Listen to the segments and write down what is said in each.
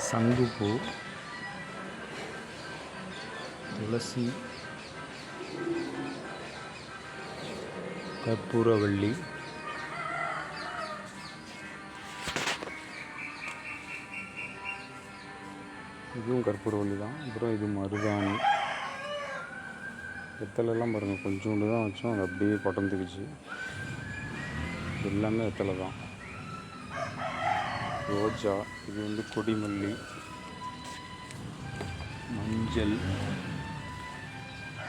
சங்குப்பூ, துளசி, கற்பூரவள்ளி, இதுவும் கற்பூரவள்ளி தான். அப்புறம் இது மருதாணி. வெத்தலைலாம் பாருங்கள், கொஞ்சோண்டு தான் வச்சோம், அது அப்படியே படர்ந்துக்குச்சு. எல்லாமே வெத்தலை தான். ரோஜா, இது கொடிமல்லி, மஞ்சள்,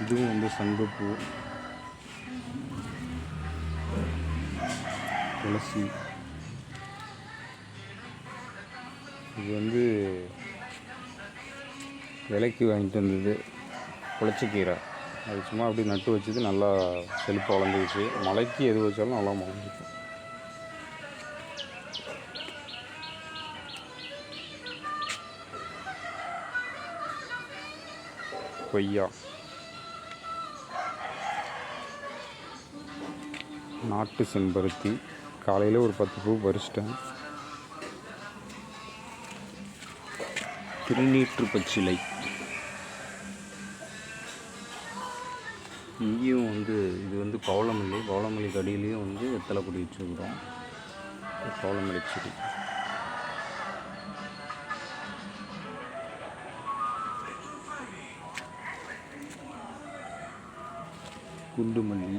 இதுவும் சங்குப்பூ, துளசி, இது விலைக்கு வாங்கிட்டு வந்தது புளிச்சக்கீரை. அது சும்மா அப்படி நட்டு வச்சது, நல்லா செழிப்பு வளர்ந்துருச்சு. மழைக்கு எது வச்சாலும் நல்லா முளைஞ்சிக்கும். கொய்யா, நாட்டு செம்பருத்தி, காலையில் ஒரு 10 பூ பறிச்சிட்டேன். திருநீற்று பச்சிலை, இங்கேயும் இது பவளமல்லி. பவளமல்லி கடியிலையும் வெத்தலை கொடி வச்சுருக்குறோம். பவளமல்லி செடி. குண்டுமல்லி,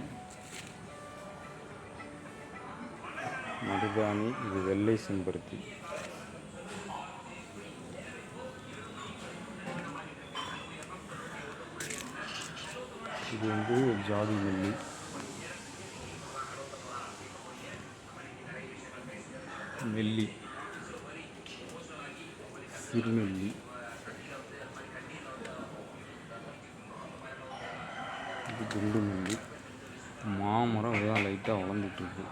மருதாணி, இது வெள்ளை செம்பருத்தி. இது ஜாதி மல்லி, நெல்லி, சிறுநெல்லி, இது குண்டு மல்லி. மாமரம் லைட்டாக வளர்ந்துட்டுருக்கு.